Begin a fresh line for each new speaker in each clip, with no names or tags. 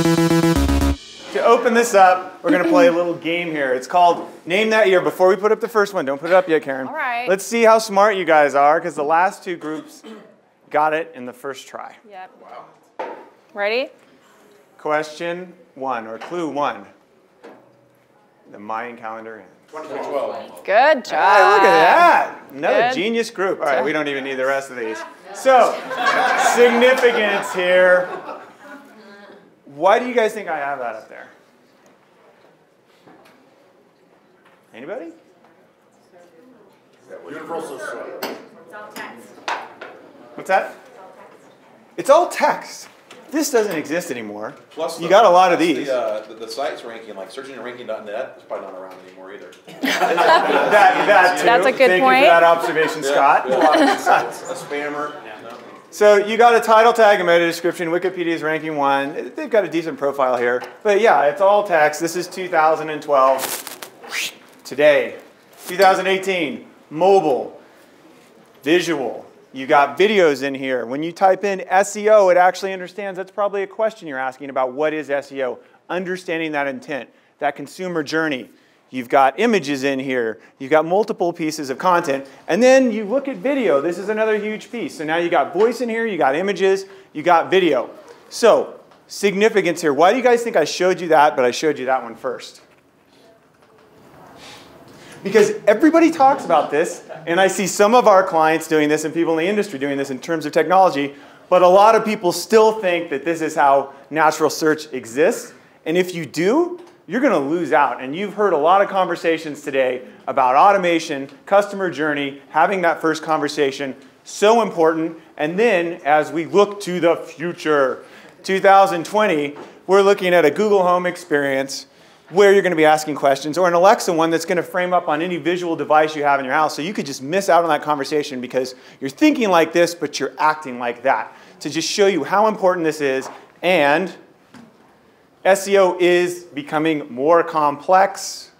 To open this up, we're going to play a little game here. It's called Name That Year. Before we put up the first one, don't put it up yet, Karen.
All right.
Let's see how smart you guys are, because the last two groups got it in the first try.
Yep. Wow. Ready?
Question 1, or clue 1. The Mayan calendar.
2012.
Good job.
Hey, look at that. Another
Good.
genius group. All right, we don't even need the rest of these. So, significance here. Why do you guys think I have that up there? Anybody?
Universal Soil.
It's all text.
What's that? It's all text. This doesn't exist anymore.
Plus
you got a lot of these.
The sites ranking, like searchingandranking.net, is probably not around anymore either.
that too.
That's a good
Thank
point.
you for that observation, Scott.
A spammer.
So you got a title tag, a meta description. Wikipedia's ranking 1. They've got a decent profile here. But yeah, it's all text. This is 2012. Today. 2018. Mobile. Visual. You got videos in here. When you type in SEO, it actually understands that's probably a question you're asking about what is SEO. Understanding that intent, that consumer journey. You've got images in here. You've got multiple pieces of content. And then you look at video. This is another huge piece. So now you got voice in here. You got images. You got video. So significance here. Why do you guys think I showed you that, but I showed you that one first? Because everybody talks about this, and I see some of our clients doing this and people in the industry doing this in terms of technology, but a lot of people still think that this is how natural search exists. And if you do, you're going to lose out. And you've heard a lot of conversations today about automation, customer journey, having that first conversation, so important. And then as we look to the future, 2020, we're looking at a Google Home experience where you're going to be asking questions, or an Alexa one that's going to frame up on any visual device you have in your house. So you could just miss out on that conversation because you're thinking like this, but you're acting like that. To just show you how important this is. And SEO is becoming more complex.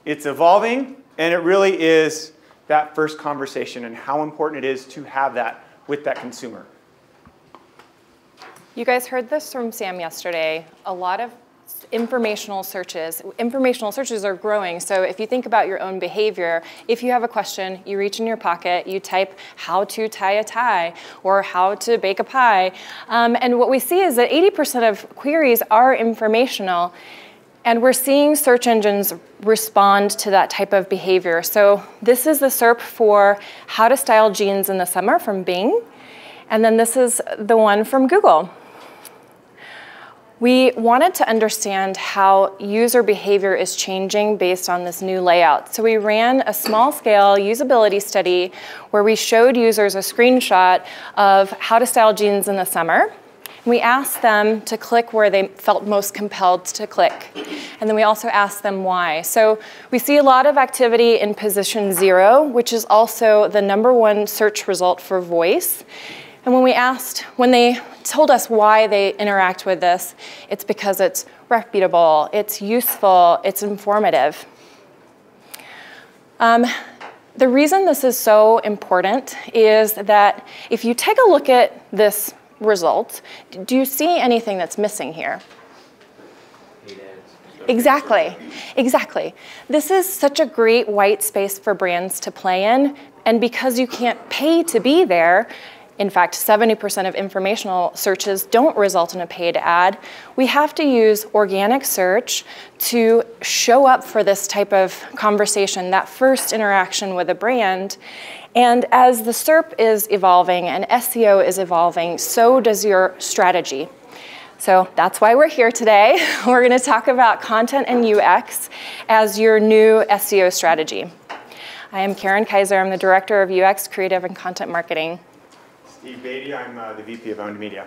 It's evolving, and it really is that first conversation and how important it is to have that with that consumer.
You guys heard this from Sam yesterday. A lot of informational searches are growing. So if you think about your own behavior, if you have a question, you reach in your pocket, you type how to tie a tie or how to bake a pie. And what we see is that 80% of queries are informational. And we're seeing search engines respond to that type of behavior. So this is the SERP for how to style jeans in the summer from Bing. And then this is the one from Google. We wanted to understand how user behavior is changing based on this new layout. So we ran a small-scale usability study where we showed users a screenshot of how to style jeans in the summer. We asked them to click where they felt most compelled to click. And then we also asked them why. So we see a lot of activity in position 0, which is also the #1 search result for voice. And when they told us why they interact with this, it's because it's reputable, it's useful, it's informative. The reason this is so important is that if you take a look at this result, do you see anything that's missing here? Exactly, exactly. This is such a great white space for brands to play in, and because you can't pay to be there, in fact, 70% of informational searches don't result in a paid ad. We have to use organic search to show up for this type of conversation, that first interaction with a brand. And as the SERP is evolving and SEO is evolving, so does your strategy. So that's why we're here today. We're going to talk about content and UX as your new SEO strategy. I am Karen Kysar. I'm the Director of UX, Creative, and Content Marketing.
Steve Beatty, I'm the VP of Owned Media.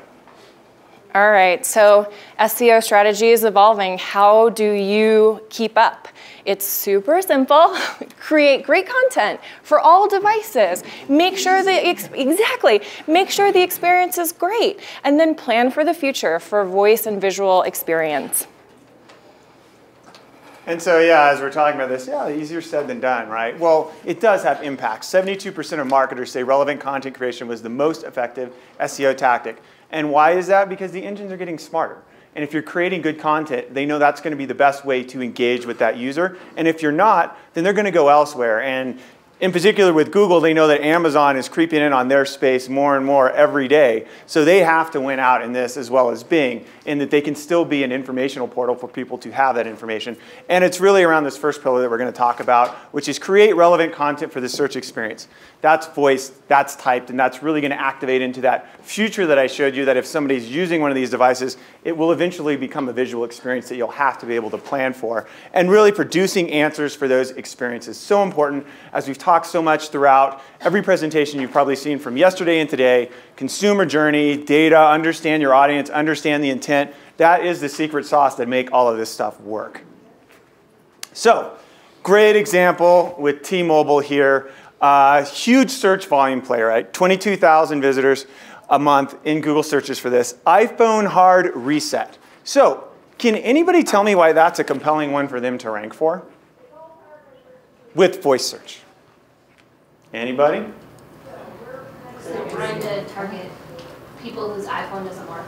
All right, so SEO strategy is evolving. How do you keep up? It's super simple. Create great content for all devices. Make sure make sure the experience is great, and then plan for the future for voice and visual experience.
And so, yeah, as we're talking about this, yeah, easier said than done, right? Well, it does have impact. 72% of marketers say relevant content creation was the most effective SEO tactic. And why is that? Because the engines are getting smarter. And if you're creating good content, they know that's going to be the best way to engage with that user. And if you're not, then they're going to go elsewhere. And in particular with Google, they know that Amazon is creeping in on their space more and more every day. So they have to win out in this as well as Bing, in that they can still be an informational portal for people to have that information. And it's really around this first pillar that we're going to talk about, which is create relevant content for the search experience. That's voiced, that's typed, and that's really going to activate into that future that I showed you, that if somebody's using one of these devices, it will eventually become a visual experience that you'll have to be able to plan for. And really producing answers for those experiences. So important, as we've talked so much throughout every presentation you've probably seen from yesterday and today, consumer journey, data, understand your audience, understand the intent. That is the secret sauce that make all of this stuff work. So, great example with T-Mobile here. Huge search volume play, right? 22,000 visitors a month in Google searches for this. iPhone hard reset. So, can anybody tell me why that's a compelling one for them to rank for? With voice search. Anybody?
So trying to target people whose iPhone doesn't work.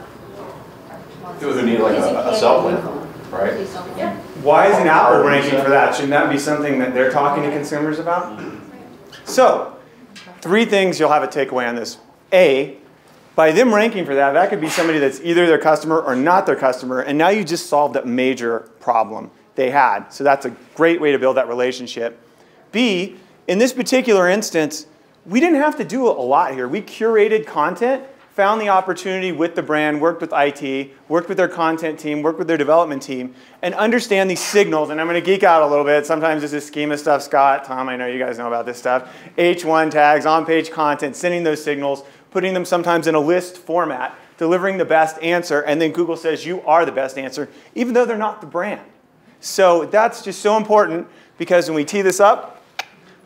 People who need like a cell phone, right?
Yeah.
Why isn't Apple ranking for that? Shouldn't that be something that they're talking to consumers about? So, 3 things you'll have a takeaway on this. A, by them ranking for that, that could be somebody that's either their customer or not their customer, and now you just solved a major problem they had. So that's a great way to build that relationship. B, in this particular instance, we didn't have to do a lot here. We curated content, found the opportunity with the brand, worked with IT, worked with their content team, worked with their development team, and understand these signals. And I'm going to geek out a little bit. Sometimes this is schema stuff. Scott, Tom, I know you guys know about this stuff. H1 tags, on-page content, sending those signals, putting them sometimes in a list format, delivering the best answer, and then Google says you are the best answer, even though they're not the brand. So that's just so important, because when we tee this up,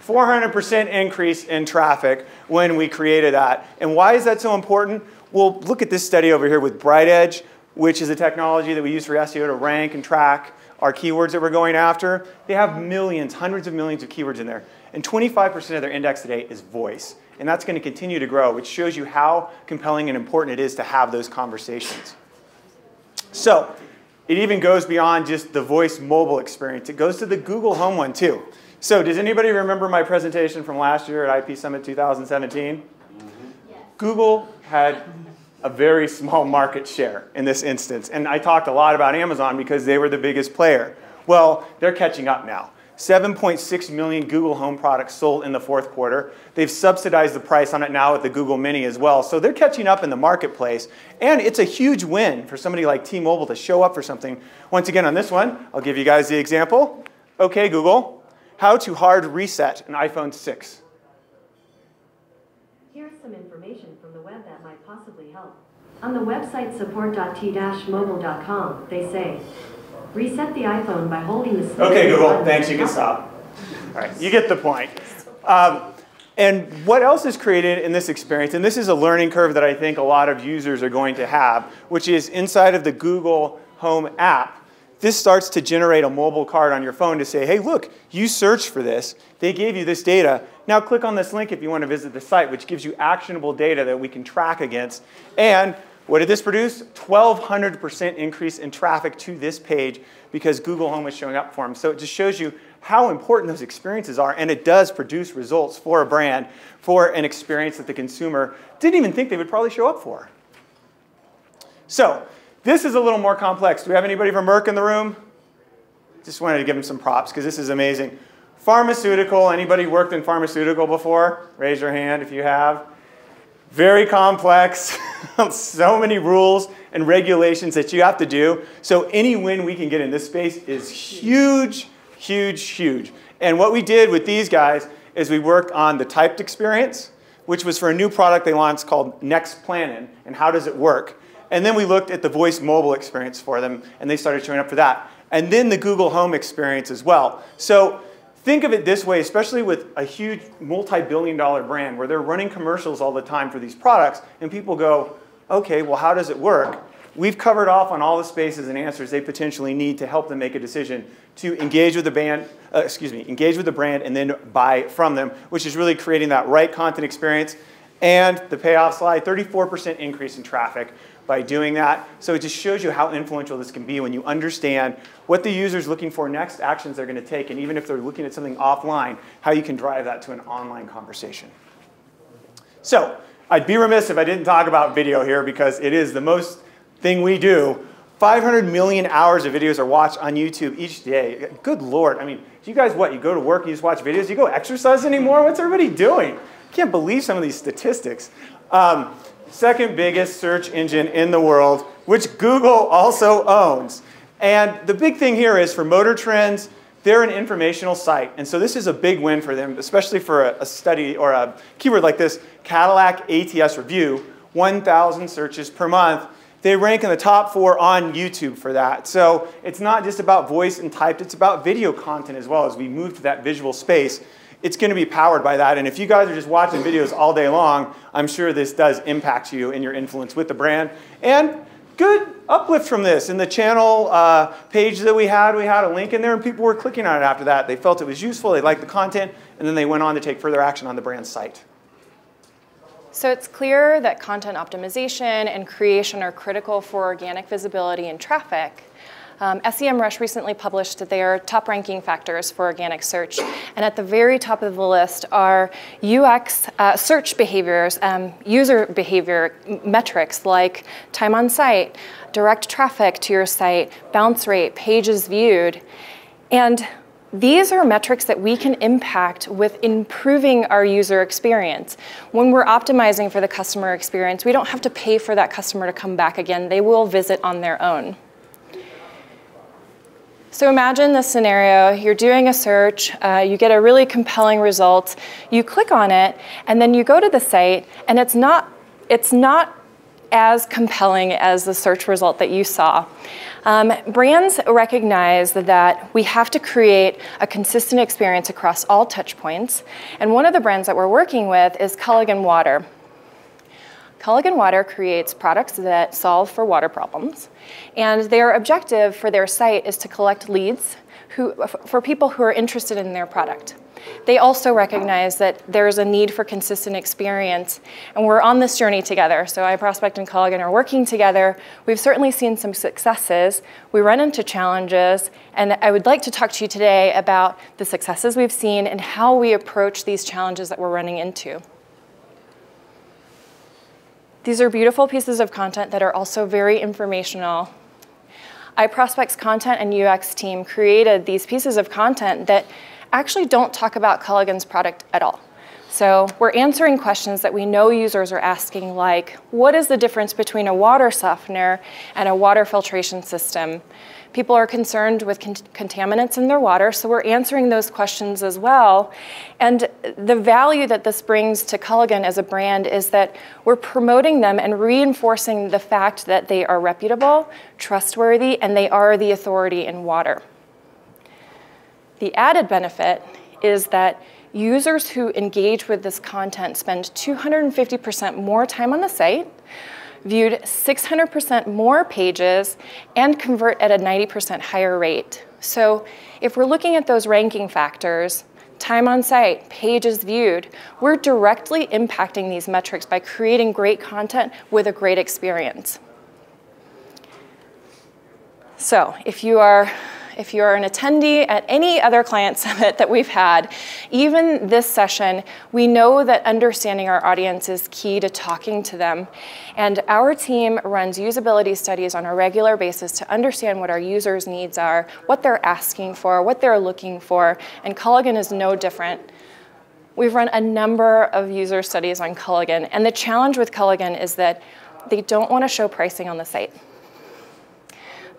400% increase in traffic when we created that. And why is that so important? Well, look at this study over here with BrightEdge, which is a technology that we use for SEO to rank and track our keywords that we're going after. They have millions, hundreds of millions of keywords in there. And 25% of their index today is voice. And that's going to continue to grow, which shows you how compelling and important it is to have those conversations. So it even goes beyond just the voice mobile experience. It goes to the Google Home one too. So does anybody remember my presentation from last year at IP Summit 2017?
Yes.
Google had a very small market share in this instance. And I talked a lot about Amazon because they were the biggest player. Well, they're catching up now. 7.6 million Google Home products sold in the 4th quarter. They've subsidized the price on it now with the Google Mini as well. So they're catching up in the marketplace. And it's a huge win for somebody like T-Mobile to show up for something. Once again, on this one, I'll give you guys the example. Okay, Google. How to hard reset an iPhone 6.
Here's some information from the web that might possibly help. On the website support.t-mobile.com, they say, reset the iPhone by holding the...
Okay, Google, thanks, you can stop. All right, you get the point. And what else is created in this experience, and this is a learning curve that I think a lot of users are going to have, which is inside of the Google Home app, this starts to generate a mobile card on your phone to say, hey, look, you searched for this. They gave you this data. Now click on this link if you want to visit the site, which gives you actionable data that we can track against. And what did this produce? 1,200% increase in traffic to this page because Google Home was showing up for them. So it just shows you how important those experiences are. And it does produce results for a brand, for an experience that the consumer didn't even think they would probably show up for. So this is a little more complex. Do we have anybody from Merck in the room? Just wanted to give them some props because this is amazing. Pharmaceutical, anybody worked in pharmaceutical before? Raise your hand if you have. Very complex, so many rules and regulations that you have to do. So any win we can get in this space is huge, huge, huge. And what we did with these guys is we worked on the typed experience, which was for a new product they launched called Next Planning, and how does it work. And then we looked at the voice mobile experience for them, and they started showing up for that. And then the Google Home experience as well. So think of it this way, especially with a huge multi-billion-dollar brand where they're running commercials all the time for these products, and people go, okay, well, how does it work? We've covered off on all the spaces and answers they potentially need to help them make a decision to engage with the brand, engage with the brand and then buy from them, which is really creating that right content experience. And the payoff slide, 34% increase in traffic by doing that. So it just shows you how influential this can be when you understand what the user's looking for, next actions they're going to take, and even if they're looking at something offline, how you can drive that to an online conversation. So I'd be remiss if I didn't talk about video here because it is the most thing we do. 500 million hours of videos are watched on YouTube each day. Good Lord. I mean, you guys, what, you go to work and you just watch videos? You go exercise anymore? What's everybody doing? I can't believe some of these statistics. Second biggest search engine in the world, which Google also owns. And the big thing here is for Motor Trends, they're an informational site. And so this is a big win for them, especially for a study or a keyword like this, Cadillac ATS review, 1,000 searches per month. They rank in the top 4 on YouTube for that. So it's not just about voice and typed, it's about video content as well. As we move to that visual space, it's going to be powered by that. And if you guys are just watching videos all day long, I'm sure this does impact you in your influence with the brand. And good uplift from this. In the channel page that we had a link in there, and people were clicking on it after that. They felt it was useful, they liked the content, and then they went on to take further action on the brand's site.
So it's clear that content optimization and creation are critical for organic visibility and traffic. SEMrush recently published their top ranking factors for organic search. And at the very top of the list are UX search behaviors, user behavior metrics like time on site, direct traffic to your site, bounce rate, pages viewed. And these are metrics that we can impact with improving our user experience. When we're optimizing for the customer experience, we don't have to pay for that customer to come back again. They will visit on their own. So imagine this scenario, you're doing a search, you get a really compelling result, you click on it, and then you go to the site, and it's not as compelling as the search result that you saw. Brands recognize that we have to create a consistent experience across all touch points, and one of the brands that we're working with is Culligan Water. Culligan Water creates products that solve for water problems, and their objective for their site is to collect leads for people who are interested in their product. They also recognize that there's a need for consistent experience, and we're on this journey together. So iProspect and Culligan are working together. We've certainly seen some successes. We run into challenges, and I would like to talk to you today about the successes we've seen and how we approach these challenges that we're running into. These are beautiful pieces of content that are also very informational. iProspect's content and UX team created these pieces of content that actually don't talk about Culligan's product at all. So we're answering questions that we know users are asking, like, what is the difference between a water softener and a water filtration system? People are concerned with contaminants in their water, so we're answering those questions as well. And the value that this brings to Culligan as a brand is that we're promoting them and reinforcing the fact that they are reputable, trustworthy, and they are the authority in water. The added benefit is that users who engage with this content spend 250% more time on the site, viewed 600% more pages, and convert at a 90% higher rate. So if we're looking at those ranking factors, time on site, pages viewed, we're directly impacting these metrics by creating great content with a great experience. So if you are an attendee at any other client summit that we've had, even this session, we know that understanding our audience is key to talking to them. And our team runs usability studies on a regular basis to understand what our users' needs are, what they're asking for, what they're looking for, and Culligan is no different. We've run a number of user studies on Culligan, and the challenge with Culligan is that they don't want to show pricing on the site.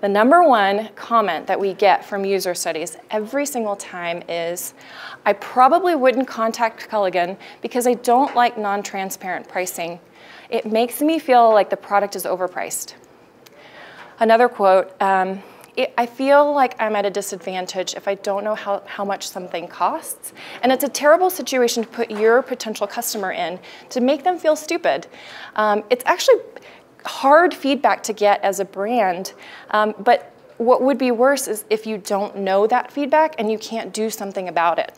The number one comment that we get from user studies every single time is, I probably wouldn't contact Culligan because I don't like non-transparent pricing. It makes me feel like the product is overpriced. Another quote, I feel like I'm at a disadvantage if I don't know how much something costs. And it's a terrible situation to put your potential customer in, to make them feel stupid. It's actually hard feedback to get as a brand, but what would be worse is if you don't know that feedback and you can't do something about it.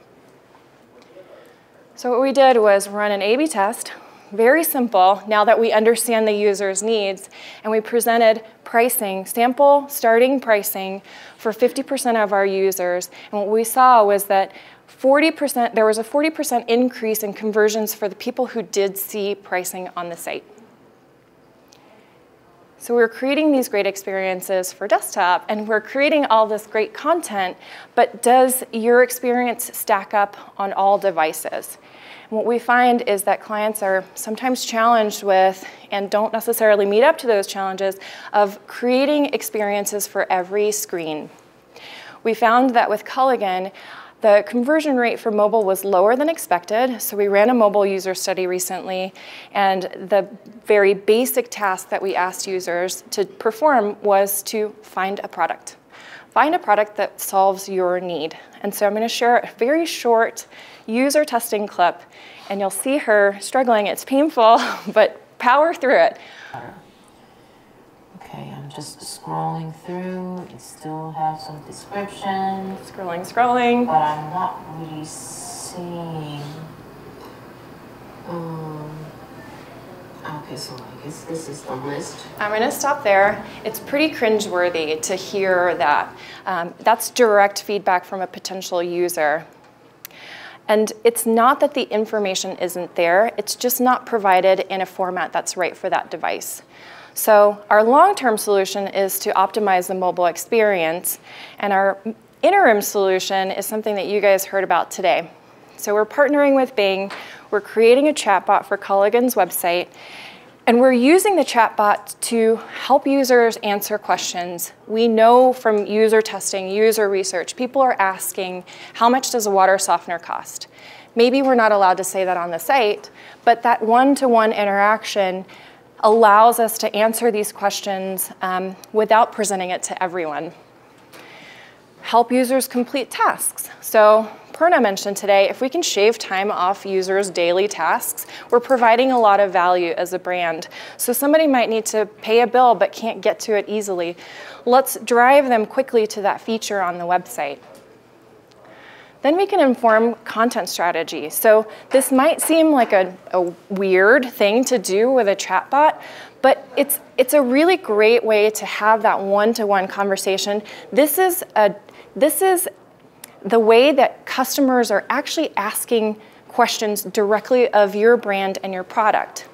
So what we did was run an A/B test, very simple now that we understand the user's needs, and we presented pricing, sample starting pricing for 50% of our users. And what we saw was that there was a 40% increase in conversions for the people who did see pricing on the site. So we're creating these great experiences for desktop, and we're creating all this great content, but does your experience stack up on all devices? And what we find is that clients are sometimes challenged with, and don't necessarily meet up to those challenges, of creating experiences for every screen. We found that with Culligan, the conversion rate for mobile was lower than expected, so we ran a mobile user study recently, and the very basic task that we asked users to perform was to find a product. Find a product that solves your need. And so I'm going to share a very short user testing clip, and you'll see her struggling. It's painful, but power through it.
Okay, I'm just scrolling through. It still has some description.
Scrolling.
But I'm not really seeing. Okay, so I guess this is the list.
I'm going to stop there. It's pretty cringeworthy to hear that. That's direct feedback from a potential user. And it's not that the information isn't there. It's just not provided in a format that's right for that device. So our long-term solution is to optimize the mobile experience, and our interim solution is something that you guys heard about today. So we're partnering with Bing, we're creating a chatbot for Culligan's website, and we're using the chatbot to help users answer questions. We know from user testing, user research, people are asking, how much does a water softener cost? Maybe we're not allowed to say that on the site, but that one-to-one interaction allows us to answer these questions without presenting it to everyone. Help users complete tasks. So Purna mentioned today, if we can shave time off users' daily tasks, we're providing a lot of value as a brand. So somebody might need to pay a bill but can't get to it easily. Let's drive them quickly to that feature on the website. Then we can inform content strategy. So this might seem like a weird thing to do with a chatbot, but it's a really great way to have that one-to-one conversation. This is the way that customers are actually asking questions directly of your brand and your product.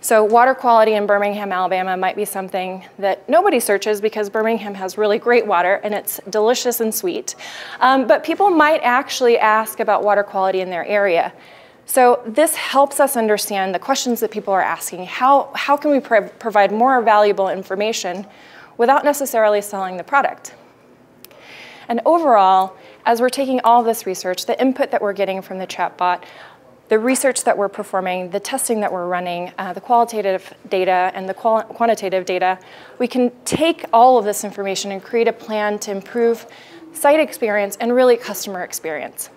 So water quality in Birmingham, Alabama might be something that nobody searches because Birmingham has really great water and it's delicious and sweet. But people might actually ask about water quality in their area. So this helps us understand the questions that people are asking. How can we provide more valuable information without necessarily selling the product? And overall, as we're taking all this research, the input that we're getting from the chatbot, the research that we're performing, the testing that we're running, the qualitative data and the quantitative data, we can take all of this information and create a plan to improve site experience and really customer experience.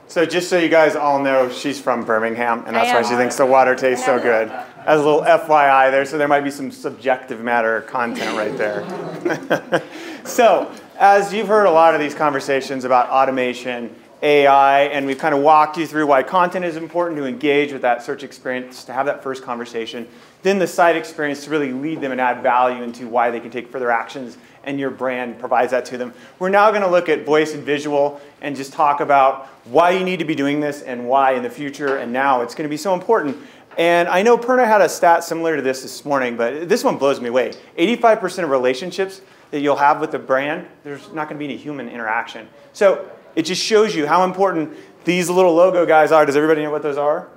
So just so you guys all know, she's from Birmingham, and that's why she thinks the water tastes so good. As a little FYI there, so there might be some subjective matter content right there. So, as you've heard a lot of these conversations about automation, AI, and we've kind of walked you through why content is important to engage with that search experience, to have that first conversation, then the site experience to really lead them and add value into why they can take further actions, and your brand provides that to them. We're now going to look at voice and visual and just talk about why you need to be doing this and why in the future and now it's going to be so important. And I know Purna had a stat similar to this morning, but this one blows me away. 85% of relationships that you'll have with the brand, there's not going to be any human interaction. So it just shows you how important these little logo guys are. Does everybody know what those are?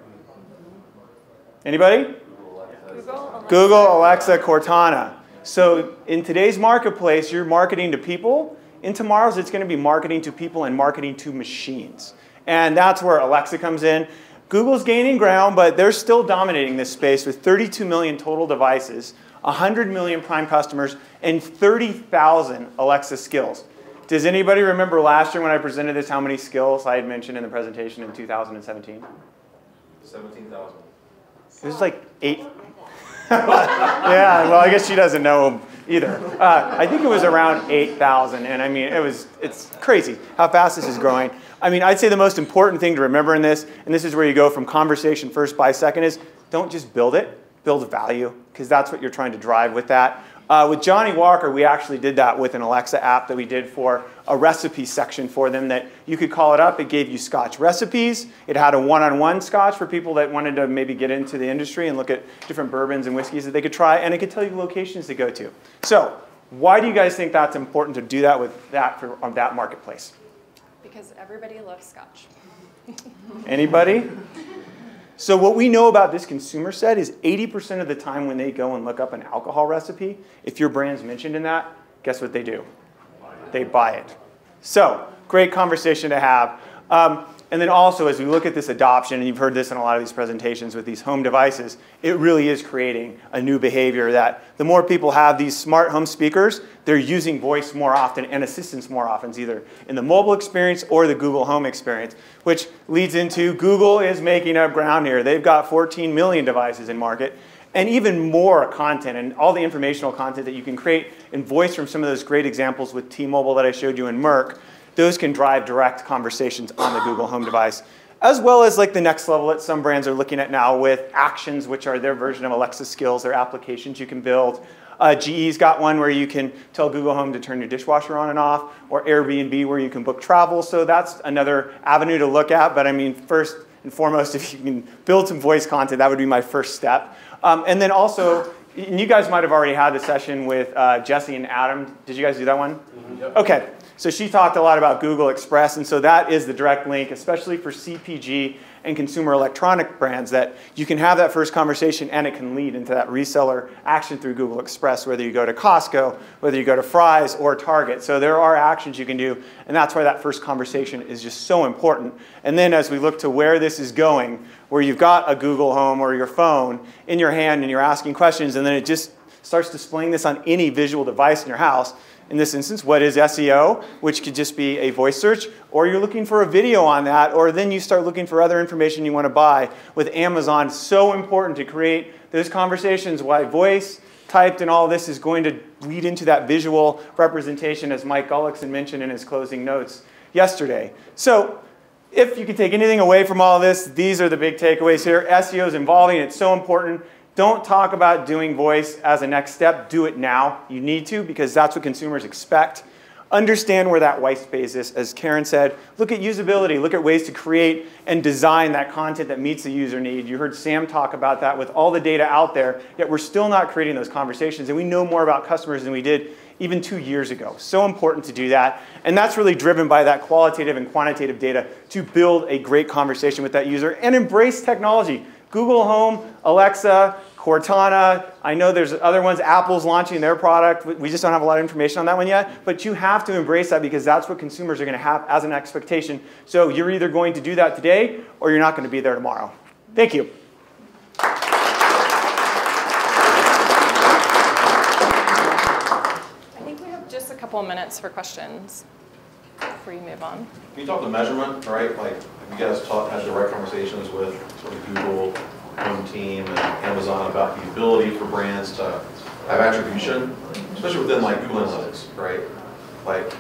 Anybody? Google, Alexa, Cortana. So in today's marketplace, you're marketing to people. In tomorrow's, it's going to be marketing to people and marketing to machines. And that's where Alexa comes in. Google's gaining ground, but they're still dominating this space with 32 million total devices, 100 million Prime customers, and 30,000 Alexa skills. Does anybody remember last year when I presented this, how many skills I had mentioned in the presentation in 2017?
17,000.
It was like 8. Yeah, well, I guess she doesn't know either. I think it was around 8,000, and I mean, it's crazy how fast this is growing. I mean, I'd say the most important thing to remember in this, and this is where you go from conversation first by second, is don't just build it, build value, because that's what you're trying to drive with that. With Johnny Walker, we actually did that with an Alexa app that we did for a recipe section for them that you could call it up. It gave you Scotch recipes. It had a one-on-one Scotch for people that wanted to maybe get into the industry and look at different bourbons and whiskeys that they could try. And it could tell you locations to go to. So why do you guys think that's important to do that with that on that marketplace?
Because everybody loves Scotch.
Anybody? So what we know about this consumer set is 80% of the time when they go and look up an alcohol recipe, if your brand's mentioned in that, guess what they do? They buy it. So great conversation to have. And then also, as we look at this adoption, and you've heard this in a lot of these presentations with these home devices, it really is creating a new behavior that the more people have these smart home speakers, they're using voice more often and assistance more often, either in the mobile experience or the Google Home experience, which leads into Google is making up ground here. They've got 14 million devices in market, and even more content and all the informational content that you can create in voice from some of those great examples with T-Mobile that I showed you in Merck. Those can drive direct conversations on the Google Home device, as well as like the next level that some brands are looking at now with Actions, which are their version of Alexa skills, their applications you can build. GE's got one where you can tell Google Home to turn your dishwasher on and off, or Airbnb where you can book travel. So that's another avenue to look at. But I mean, first and foremost, if you can build some voice content, that would be my first step. And then also, and you guys might have already had the session with Jesse and Adam. Did you guys do that one? Mm-hmm. Yep. Okay. So she talked a lot about Google Express, and so that is the direct link, especially for CPG and consumer electronic brands, that you can have that first conversation and it can lead into that reseller action through Google Express, whether you go to Costco, whether you go to Fry's or Target. So there are actions you can do, and that's why that first conversation is just so important. And then as we look to where this is going, where you've got a Google Home or your phone in your hand and you're asking questions, and then it just starts displaying this on any visual device in your house. In this instance, what is SEO, which could just be a voice search, or you're looking for a video on that, or then you start looking for other information you want to buy. With Amazon, so important to create those conversations, why voice, typed, and all this is going to lead into that visual representation, as Mike Gullickson mentioned in his closing notes yesterday. So if you can take anything away from all this, these are the big takeaways here. SEO is evolving. It's so important. Don't talk about doing voice as a next step. Do it now. You need to, because that's what consumers expect. Understand where that white space is. As Karen said, look at usability. Look at ways to create and design that content that meets the user need. You heard Sam talk about that with all the data out there, yet we're still not creating those conversations. And we know more about customers than we did even 2 years ago. So important to do that. And that's really driven by that qualitative and quantitative data to build a great conversation with that user and embrace technology. Google Home, Alexa, Cortana, I know there's other ones, Apple's launching their product. We just don't have a lot of information on that one yet, but you have to embrace that because that's what consumers are going to have as an expectation. So you're either going to do that today or you're not going to be there tomorrow. Thank you.
I think we have just a couple of minutes for questions before you move on.
Can you talk to measurement, right? Like, have you guys had direct conversations with sort of Google Home team and Amazon about the ability for brands to have attribution, especially within like Google Analytics, right? Like,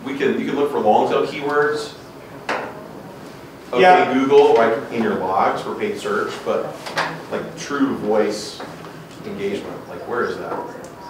you can look for long tail keywords. Okay, yeah. Google, right, in your logs for paid search, but like true voice engagement, like where is that?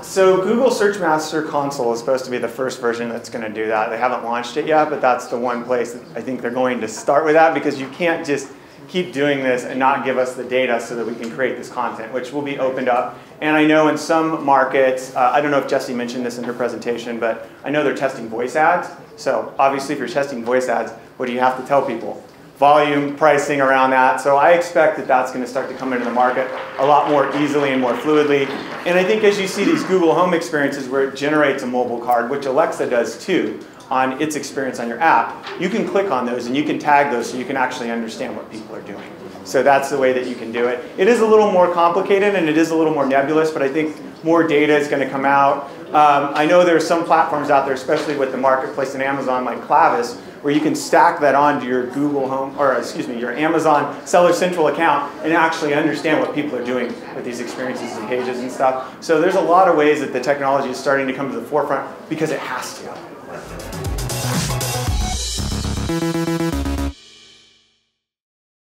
So Google Search Master Console is supposed to be the first version that's going to do that. They haven't launched it yet, but that's the one place that I think they're going to start with that, because you can't just keep doing this and not give us the data so that we can create this content, which will be opened up. And I know in some markets, I don't know if Jessie mentioned this in her presentation, but I know they're testing voice ads. So obviously if you're testing voice ads, what do you have to tell people? Volume, pricing around that. So I expect that that's going to start to come into the market a lot more easily and more fluidly. And I think as you see these Google Home experiences where it generates a mobile card, which Alexa does too, on its experience on your app, you can click on those and you can tag those so you can actually understand what people are doing. So that's the way that you can do it. It is a little more complicated and it is a little more nebulous, but I think more data is going to come out. I know there are some platforms out there, especially with the marketplace in Amazon like Clavis, where you can stack that onto your Google Home, or excuse me, your Amazon Seller Central account and actually understand what people are doing with these experiences and pages and stuff. So there's a lot of ways that the technology is starting to come to the forefront because it has to.